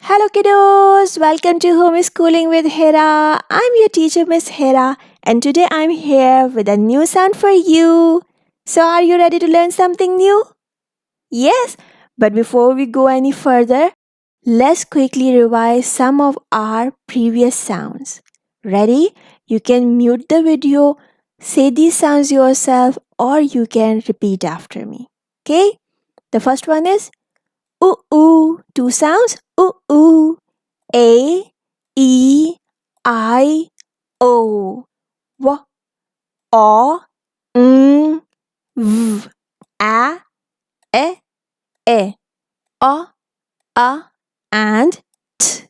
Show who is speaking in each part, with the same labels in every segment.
Speaker 1: Hello kiddos, welcome to Homeschooling with Hira. I'm your teacher Miss Hira and today I'm here with a new sound for you. So are you ready to learn something new? Yes, but before we go any further, let's quickly revise some of our previous sounds. Ready? You can mute the video, say these sounds yourself or you can repeat after me. Okay? The first one is ooh ooh. Two sounds ooh ooh. A, E, I, O. W, O, N, V, A, E, O, A, and T.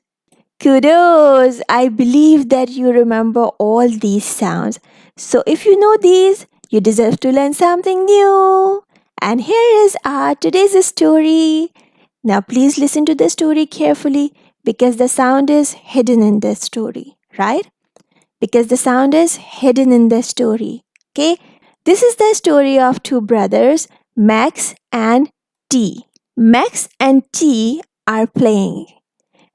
Speaker 1: Kudos! I believe that you remember all these sounds. So if you know these, you deserve to learn something new. And here is our today's story. Now please listen to the story carefully because the sound is hidden in the story, right? Because the sound is hidden in the story. Okay? This is the story of two brothers, Max and T. Max and T are playing.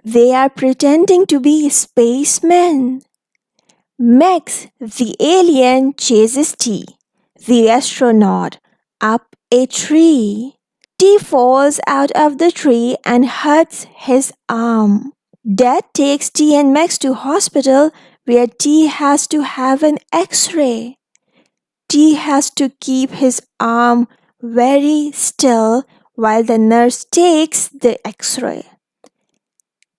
Speaker 1: They are pretending to be spacemen. Max, the alien, chases T, the astronaut, up a tree. T falls out of the tree and hurts his arm. Dad takes T and Max to hospital where T has to have an X-ray. T has to keep his arm very still while the nurse takes the X-ray.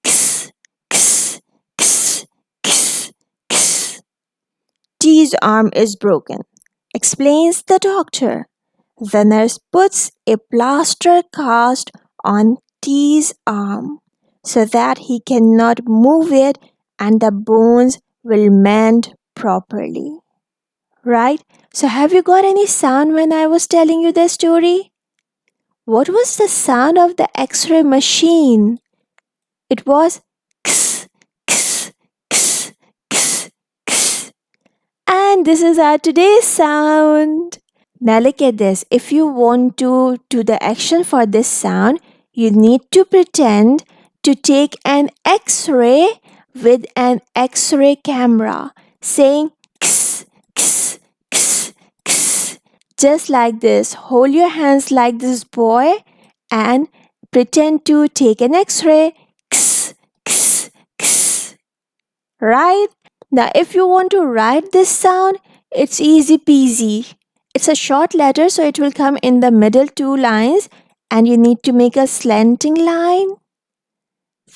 Speaker 1: Kss, kss, kss, kss, kss. T's arm is broken, explains the doctor. The nurse puts a plaster cast on T's arm so that he cannot move it and the bones will mend properly. Right? So, have you got any sound when I was telling you the story? What was the sound of the X ray machine? It was kss, kss, kss, kss, kss. And this is our today's sound. Now look at this. If you want to do the action for this sound, you need to pretend to take an X-ray with an X-ray camera, saying kss, kss, kss, kss. Just like this. Hold your hands like this boy and pretend to take an X-ray. Kss, kss, kss. Right? Now if you want to write this sound, it's easy peasy. It's a short letter, so it will come in the middle two lines, and you need to make a slanting line,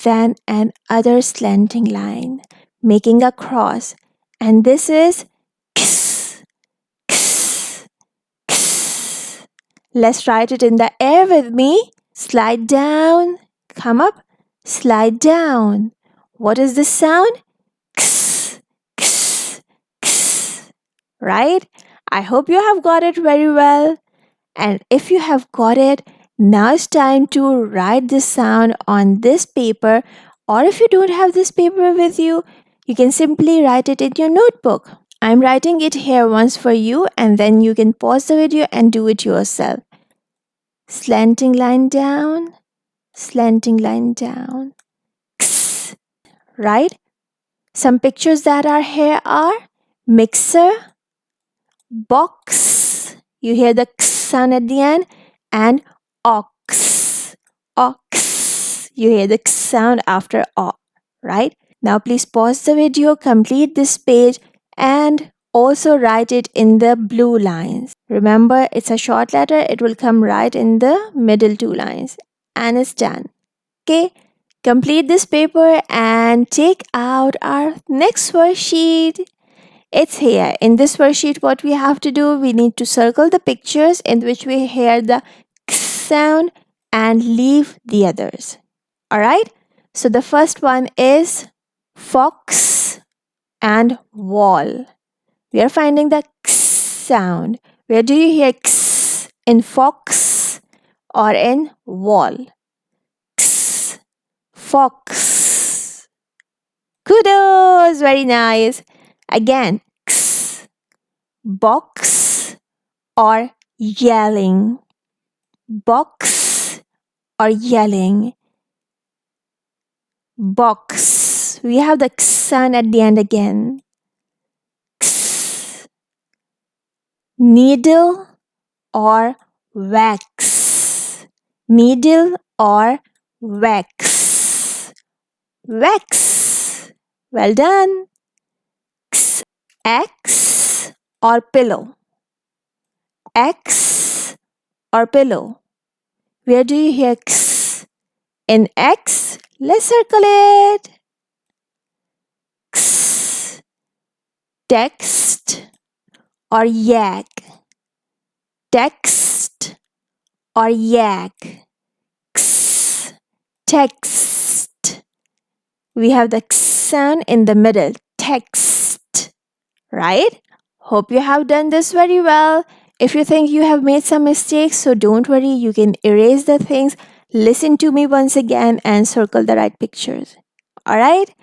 Speaker 1: then another slanting line, making a cross. And this is kiss, kiss, kiss. Let's write it in the air with me. Slide down, come up, slide down. What is the sound? Kiss, kiss, kiss. Right? I hope you have got it very well. And if you have got it, now it's time to write this sound on this paper. Or if you don't have this paper with you, you can simply write it in your notebook. I'm writing it here once for you, and then you can pause the video and do it yourself. Slanting line down, slanting line down. X, right? Some pictures that are here are mixer, box, you hear the x sound at the end, and ox, ox, you hear the x sound after o, right? Now please pause the video, complete this page, and also write it in the blue lines. Remember, it's a short letter, it will come right in the middle two lines, and it's done. Okay, complete this paper and take out our next worksheet. It's here. In this worksheet, what we have to do, we need to circle the pictures in which we hear the k sound and leave the others. Alright? So the first one is fox and wall. We are finding the k sound. Where do you hear x? In fox or in wall? X, fox. Kudos! Very nice. Again, x, box or yelling. Box or yelling. box. We have the x sound at the end again. X. Needle or wax. Needle or wax. Wax. Well done. X. X or pillow. X or pillow. Where do you hear X? In X, let's circle it. X. Text or yak. Text or yak. X. Text. We have the X sound in the middle. Text. Right? Hope you have done this very well. If you think you have made some mistakes, so don't worry, you can erase the things. Listen to me once again and circle the right pictures. Alright?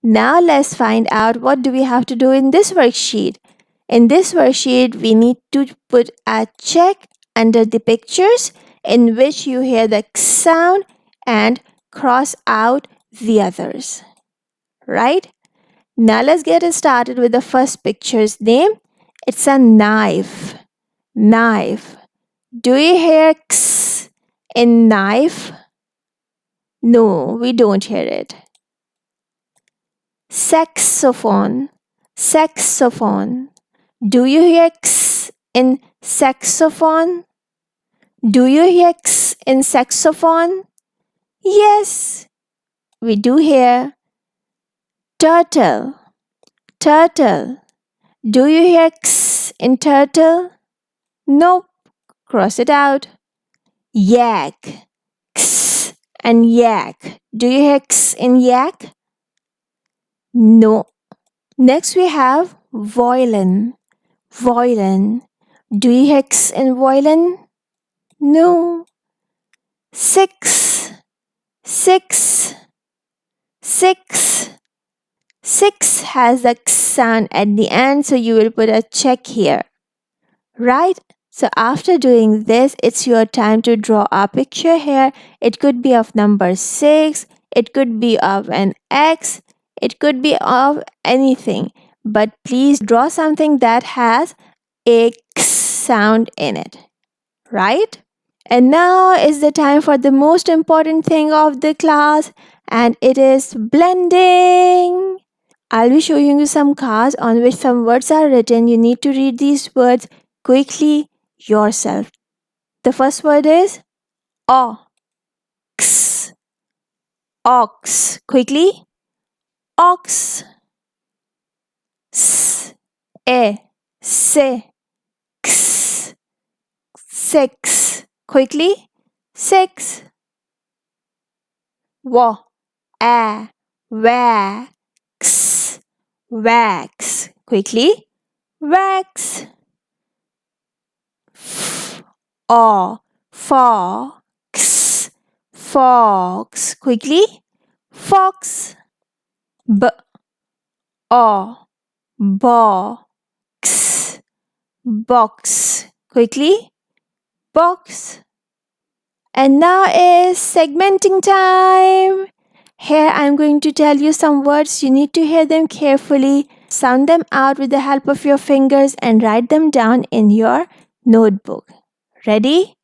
Speaker 1: Now let's find out what do we have to do in this worksheet. In this worksheet, we need to put a check under the pictures in which you hear the sound and cross out the others. Right? Now let's get started with the first picture's name. It's a knife. Knife. Do you hear X in knife? No, we don't hear it. Saxophone. Saxophone. Do you hear X in saxophone? Do you hear X in saxophone? Yes, we do hear. Turtle. Turtle. Do you hear X in turtle? Nope. Cross it out. Yak. X and yak. Do you hear X in yak? No. Next we have violin. Violin. Do you hear X in violin? No. Six. Six. Six. Six has the X sound at the end, so you will put a check here. Right? So after doing this, it's your time to draw a picture here. It could be of number 6. It could be of an X. It could be of anything. But please draw something that has a X sound in it. Right? And now is the time for the most important thing of the class, and it is blending. I'll be showing you some cards on which some words are written. You need to read these words quickly yourself. The first word is ox. Ox. Quickly. Ox. S. E. Se. X. Six. Quickly. Six. Wa. A. Wax. Wax. Quickly. Wax. O. Fox. Fox. Quickly. Fox. B. O. Box. Box. Quickly. Box. And now is segmenting time. Here I am going to tell you some words. You need to hear them carefully, sound them out with the help of your fingers, and write them down in your notebook. Ready?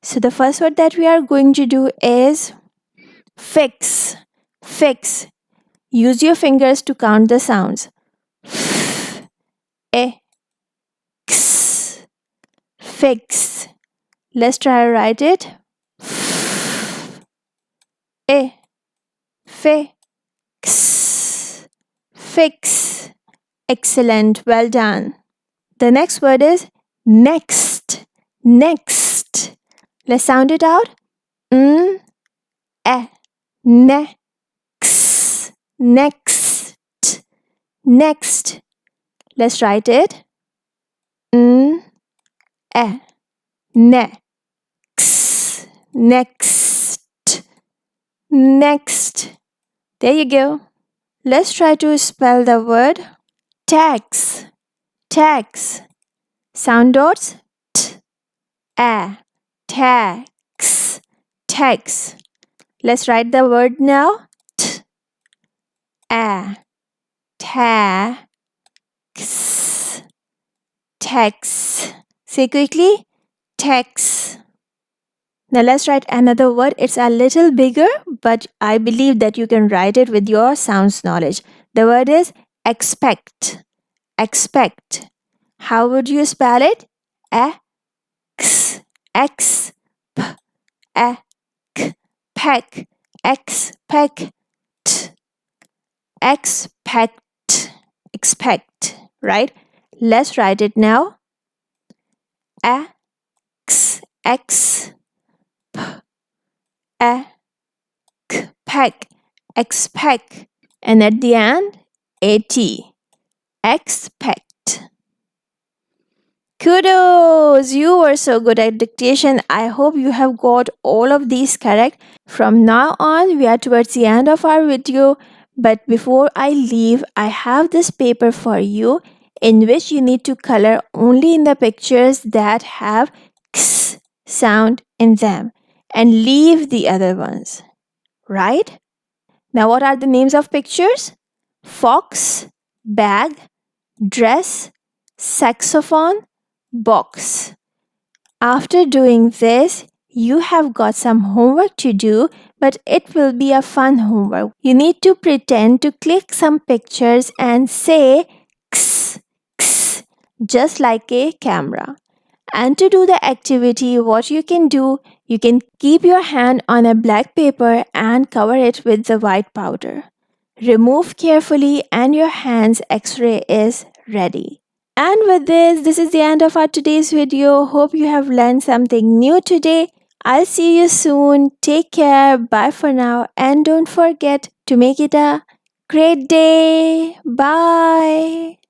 Speaker 1: So the first word that we are going to do is fix. Fix. Use your fingers to count the sounds. F, e, x. Fix. Let's try to write it. F, e, fix. Fix. Excellent. Well done. The next word is next. Next. Let's sound it out. N, e, next. Next. Next. Let's write it. N, e, next. Next. Next. There you go. Let's try to spell the word tax. Tax. Sound dots. T, a, tax. Tax. Let's write the word now. T, a, ta, x, tax. Say quickly, tax. Now let's write another word. It's a little bigger, but I believe that you can write it with your sounds knowledge. The word is expect. Expect. How would you spell it? X, X, P, E, K, peck, expect, expect, expect, right? Let's write it now. X, X, P, E, K, peck, expect, and at the end, AT, expect. Kudos! You were so good at dictation. I hope you have got all of these correct. From now on, we are towards the end of our video. But before I leave, I have this paper for you in which you need to color only in the pictures that have x sound in them and leave the other ones. Right? Now, what are the names of pictures? Fox, bag, dress, saxophone, box. After doing this, you have got some homework to do, but it will be a fun homework. You need to pretend to click some pictures and say x, x, just like a camera. And to do the activity, what you can do, you can keep your hand on a black paper and cover it with the white powder. Remove carefully and your hand's x-ray is ready. And with this is the end of our today's video. Hope you have learned something new today. I'll see you soon. Take care. Bye for now. And don't forget to make it a great day. Bye.